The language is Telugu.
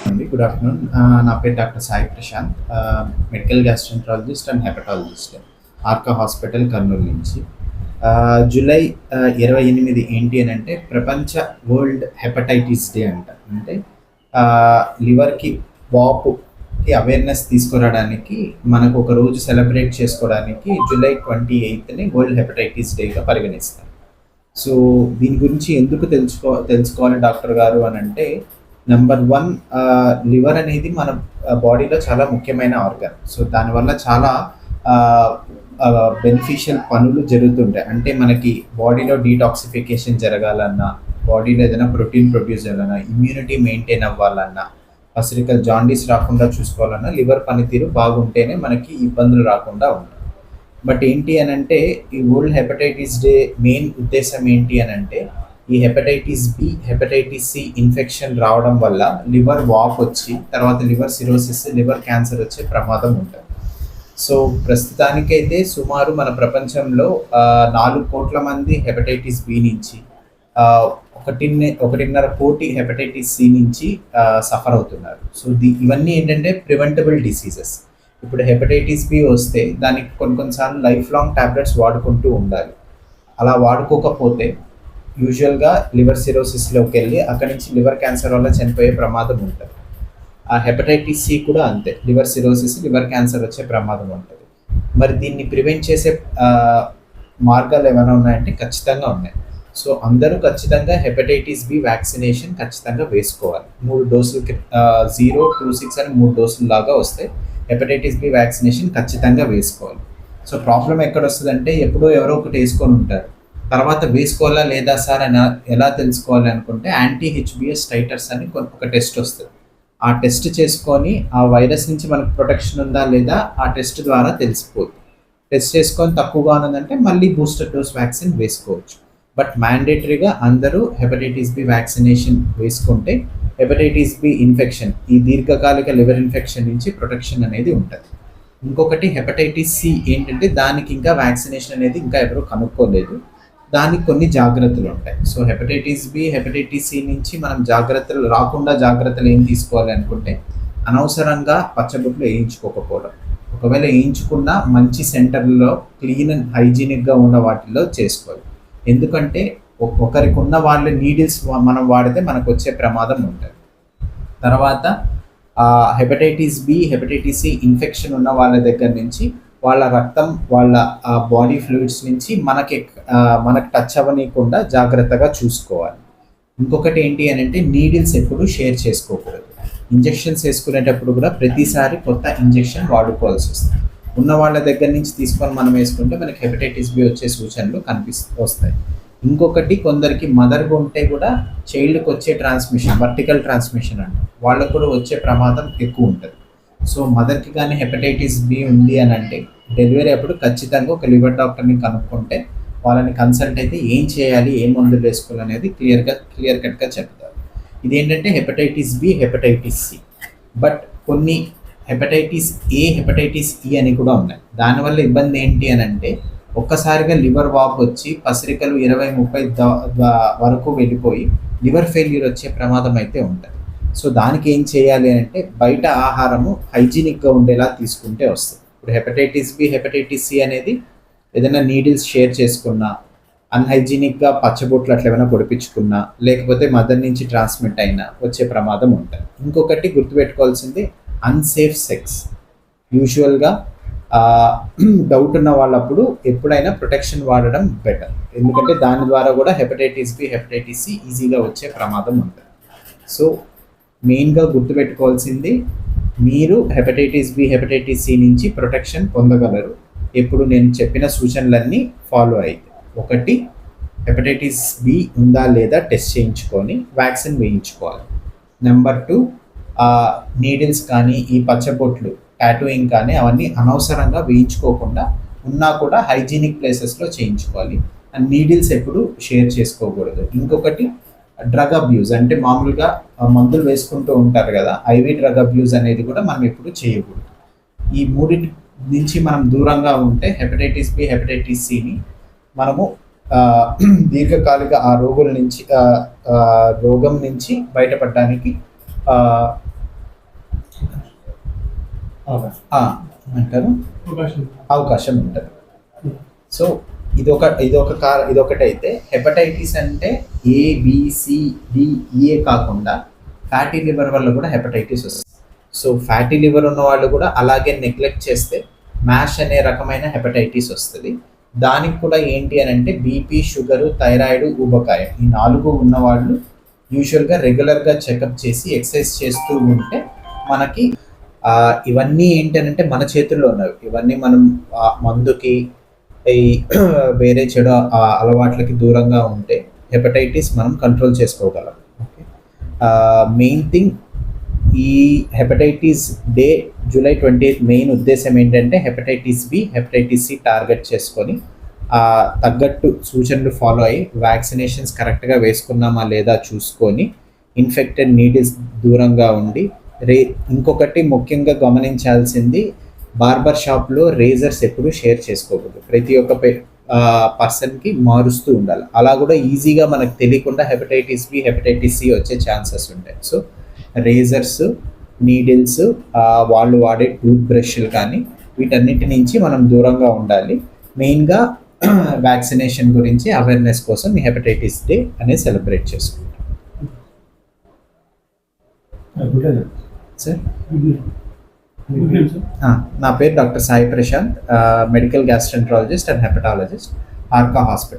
అండి. Good afternoon. నా పేరు doctor Sai Prashanth. Medical gastroenterologist and hepatologist. Arka hospital Kurnool నుంచి. జూలై 28 ఏంటి అనంటే ప్రపంచ వరల్డ్ హెపటైటిస్ డే అంట. అంటే లివర్‌కి వాపుకి అవేర్‌నెస్ తీసుకురావడానికి మనకు ఒక రోజు సెలబ్రేట్ చేసుకోవడానికి జూలై 28ని వరల్డ్ హెపటైటిస్ డేగా పరిగణిస్తారు. సో దీని గురించి ఎందుకు తెలుసుకోవాలి డాక్టర్ గారు అనంటే నెంబర్ 1 లివర్ అనేది మన బాడీలో చాలా ముఖ్యమైన ఆర్గాన్. సో దానివల్ల చాలా బెనిఫిషియల్ పనులు జరుగుతుంటాయి. అంటే మనకి బాడీలో డీటాక్సిఫికేషన్ జరగాలన్నా, బాడీలో ఏదైనా ప్రోటీన్ ప్రొడ్యూస్ చేయాలన్నా, ఇమ్యూనిటీ మెయింటైన్ అవ్వాలన్నా, పసిరికల్ జాండీస్ రాకుండా చూసుకోవాలన్నా లివర్ పనితీరు బాగుంటేనే మనకి ఇబ్బందులు రాకుండా ఉంటాయి. బట్ ఏంటి అనంటే ఈ వరల్డ్ హెపటైటిస్ డే మెయిన్ ఉద్దేశం ఏంటి అనంటే ఈ hepatitis B, hepatitis C infection రావడం వల్ల లివర్ వాప్ వచ్చి తర్వాత లివర్ సిరోసిస్, లివర్ క్యాన్సర్ వచ్చే ప్రమాదం ఉంటుంది. సో ప్రస్తుతానికైతే సుమారు మన ప్రపంచంలో 4 కోట్ల మంది హెపటైటిస్ బి నుంచి, 1.5 కోటి హెపటైటిస్ సి నుంచి సఫర్ అవుతున్నారు. సో ఇవన్నీ ఏంటంటే ప్రివెంటబుల్ డిసీజెస్. ఇప్పుడు హెపటైటిస్ బి వస్తే దానికి కొన్నిసార్లు లైఫ్ లాంగ్ టాబ్లెట్స్ వాడుకుంటూ ఉండాలి. అలా వాడుకోకపోతే యూజువల్గా లివర్ సిరోసిస్లోకి వెళ్ళి అక్కడి నుంచి లివర్ క్యాన్సర్ వల్ల చనిపోయే ప్రమాదం ఉంటుంది. ఆ హెపటైటిస్ సి కూడా అంతే, లివర్ సిరోసిస్, లివర్ క్యాన్సర్ వచ్చే ప్రమాదం ఉంటుంది. మరి దీన్ని ప్రివెంట్ చేసే మార్గాలు ఏమైనా ఉన్నాయంటే ఖచ్చితంగా ఉన్నాయి. సో అందరూ ఖచ్చితంగా హెపటైటిస్ బి వ్యాక్సినేషన్ ఖచ్చితంగా వేసుకోవాలి. 3 డోసులకి 0, 2, 6 అని 3 డోసులు లాగా వస్తాయి. హెపటైటిస్ బి వ్యాక్సినేషన్ ఖచ్చితంగా వేసుకోవాలి. సో ప్రాబ్లం ఎక్కడ వస్తుందంటే ఎప్పుడో ఎవరో ఒకటి వేసుకొని ఉంటారు, తర్వాత వేసుకోవాలా లేదా సార్ అని ఎలా తెలుసుకోవాలి అనుకుంటే యాంటీ హెచ్బిఎస్ టైటర్స్ అని ఒక టెస్ట్ వస్తుంది. ఆ టెస్ట్ చేసుకొని ఆ వైరస్ నుంచి మనకు ప్రొటెక్షన్ ఉందా లేదా ఆ టెస్ట్ ద్వారా తెలిసిపోతుంది. టెస్ట్ చేసుకొని తక్కువగా ఉన్నదంటే మళ్ళీ బూస్టర్ డోస్ వ్యాక్సిన్ వేసుకోవచ్చు. బట్ మ్యాండేటరీగా అందరూ హెపటైటిస్ బి వ్యాక్సినేషన్ వేసుకుంటే హెపటైటిస్ బి ఇన్ఫెక్షన్, ఈ దీర్ఘకాలిక లివర్ ఇన్ఫెక్షన్ నుంచి ప్రొటెక్షన్ అనేది ఉంటుంది. ఇంకొకటి హెపటైటిస్ సి ఏంటంటే దానికి ఇంకా వ్యాక్సినేషన్ అనేది ఇంకా ఎవరు కనుక్కోలేదు. దానికి కొన్ని జాగ్రత్తలు ఉంటాయి. So hepatitis B, hepatitis C నుంచి మనం జాగ్రత్తలు ఏం తీసుకోవాలి అనుకుంటే అనవసరంగా పచ్చబొట్లు వేయించుకోకపోవడం. ఒకవేళ వేయించుకున్న మంచి సెంటర్లో క్లీన్ అండ్ హైజీనిక్గా ఉన్న వాటిల్లో చేసుకోవాలి. ఎందుకంటే ఒకరికి ఉన్న వాళ్ళ నీడిల్స్ మనం వాడితే మనకు వచ్చే ప్రమాదం ఉంటుంది. తర్వాత hepatitis B, hepatitis C infection ఉన్న వాళ్ళ దగ్గర నుంచి వాళ్ళ రక్తం, వాళ్ళ బాడీ ఫ్లూయిడ్స్ నుంచి మనకు టచ్ అవ్వనీయకుండా జాగ్రత్తగా చూసుకోవాలి. ఇంకొకటి ఏంటి అని అంటే నీడిల్స్ ఎప్పుడు షేర్ చేసుకోకూడదు. ఇంజెక్షన్స్ వేసుకునేటప్పుడు కూడా ప్రతిసారి కొత్త ఇంజెక్షన్ వాడుకోవాల్సి వస్తుంది. ఉన్న వాళ్ళ దగ్గర నుంచి తీసుకొని మనం వేసుకుంటే మనకి హెపటైటిస్ బి వచ్చే సూచనలు వస్తాయి. ఇంకొకటి కొందరికి మదర్గా ఉంటే కూడా చైల్డ్కి వచ్చే ట్రాన్స్మిషన్, వర్టికల్ ట్రాన్స్మిషన్ అంటే వాళ్ళకు కూడా వచ్చే ప్రమాదం ఎక్కువ ఉంటుంది. సో మదర్కి కానీ హెపటైటిస్ బి ఉంది అని అంటే డెలివరీ అప్పుడు ఖచ్చితంగా ఒక లివర్ డాక్టర్ని కనుక్కుంటే వాళ్ళని కన్సల్ట్ అయితే ఏం చేయాలి, ఏ మందులు వేసుకోవాలనేది క్లియర్ కట్గా చెప్తారు. ఇదేంటంటే hepatitis B, hepatitis C. But కొన్ని హెపటైటిస్ ఏ, హెపటైటిస్ ఈ అని కూడా ఉన్నాయి. దానివల్ల ఇబ్బంది ఏంటి అని అంటే ఒక్కసారిగా లివర్ వాప్ వచ్చి పసిరికలు 20-30 వరకు వెళ్ళిపోయి లివర్ ఫెయిల్యూర్ వచ్చే ప్రమాదం అయితే ఉంటుంది. సో దానికి ఏం చేయాలి అంటే బయట ఆహారము హైజీనిక్గా ఉండేలా తీసుకుంటే వస్తుంది. ఇప్పుడు హెపటైటిస్ బి, హెపటైటిస్ సి అనేది ఏదైనా నీడిల్స్ షేర్ చేసుకున్నా, అన్హైజీనిక్గా పచ్చబొట్లు అట్లా ఏమైనా పొడిపించుకున్నా, లేకపోతే మదర్ నుంచి ట్రాన్స్మిట్ అయినా వచ్చే ప్రమాదం ఉంటుంది. ఇంకొకటి గుర్తుపెట్టుకోవాల్సింది అన్సేఫ్ సెక్స్. యూజువల్గా డౌట్ ఉన్న వాళ్ళప్పుడు ఎప్పుడైనా ప్రొటెక్షన్ వాడడం బెటర్. ఎందుకంటే దాని ద్వారా కూడా హెపటైటిస్ బి, హెపటైటిస్ సి ఈజీగా వచ్చే ప్రమాదం ఉంటుంది. సో మెయిన్గా గుర్తుపెట్టుకోవాల్సింది మీరు హెపటైటిస్ బి, హెపటైటిస్ సి నుంచి ప్రొటెక్షన్ పొందగలరు ఎప్పుడు నేను చెప్పిన సూచనలన్నీ ఫాలో అయితే. ఒకటి, హెపటైటిస్ బి ఉందా లేదా టెస్ట్ చేయించుకొని వ్యాక్సిన్ వేయించుకోవాలి. నెంబర్ 2, నీడిల్స్ కానీ ఈ పచ్చబొట్లు, టాటూయింగ్ కానీ అవన్నీ అనవసరంగా వేయించుకోకుండా ఉన్నా కూడా హైజీనిక్ ప్లేసెస్లో చేయించుకోవాలి. అండ్ నీడిల్స్ ఎప్పుడు షేర్ చేసుకోకూడదు. ఇంకొకటి డ్రగ్ అబ్యూజ్, అంటే మామూలుగా మందులు వేసుకుంటూ ఉంటారు కదా, ఐవి డ్రగ్ అబ్యూజ్ అనేది కూడా మనం ఎప్పుడు చేయకూడదు. ఈ మూడింటి నుంచి మనం దూరంగా ఉంటే హెపటైటిస్ బి, హెపటైటిస్ సిని మనము దీర్ఘకాలిక రోగం నుంచి బయటపడడానికి ఆ, అంటారు అవకాశం ఉంటుంది. సో ఇదొకటైతే హెపటైటిస్ అంటే ABCDE కాకుండా ఫ్యాటీ లివర్ వల్ల కూడా హెపటైటిస్ వస్తుంది. సో ఫ్యాటీ లివర్ ఉన్న వాళ్ళు కూడా అలాగే నెగ్లెక్ట్ చేస్తే మ్యాష్ అనే రకమైన హెపటైటిస్ వస్తుంది. దానికి కూడా ఏంటి అని అంటే బీపీ, షుగరు, థైరాయిడ్, ఊబకాయం ఈ 4 ఉన్నవాళ్ళు యూజువల్గా రెగ్యులర్గా చెకప్ చేసి ఎక్సర్సైజ్ చేస్తూ ఉంటే మనకి ఇవన్నీ ఏంటంటే మన చేతుల్లో ఉన్నవి. ఇవన్నీ మనం మందుకి ఈ వేరే చెడు అలవాట్లకి దూరంగా ఉంటే హెపటైటిస్ మనం కంట్రోల్ చేసుకోగలం. ఓకే, మెయిన్ థింగ్ ఈ హెపటైటిస్ డే జూలై 28 మెయిన్ ఉద్దేశం ఏంటంటే hepatitis B, hepatitis C target చేసుకొని తగ్గట్టు సూచనలు ఫాలో అయ్యి వ్యాక్సినేషన్స్ కరెక్ట్గా వేసుకున్నామా లేదా చూసుకొని ఇన్ఫెక్టెడ్ నీడిల్స్ దూరంగా ఉండి ఇంకొకటి ముఖ్యంగా గమనించాల్సింది బార్బర్ షాప్లో రేజర్స్ ఎప్పుడు షేర్ చేసుకోకూడదు. ప్రతి ఒక్క పర్సన్కి మారుస్తూ ఉండాలి. అలా కూడా ఈజీగా మనకు తెలియకుండా హెపటైటిస్ బి, హెపటైటిస్ సి వచ్చే ఛాన్సెస్ ఉంటాయి. సో రేజర్స్, నీడిల్స్, వాళ్ళు వాడే టూత్ బ్రష్లు కానీ వీటన్నిటి నుంచి మనం దూరంగా ఉండాలి. మెయిన్గా వ్యాక్సినేషన్ గురించి అవేర్నెస్ కోసం ఈ హెపటైటిస్ డే అనేది సెలబ్రేట్ చేసుకుంటాం. సార్, నా పేరు doctor Sai Prashanth, medical gastroenterologist and hepatologist, Arka hospital.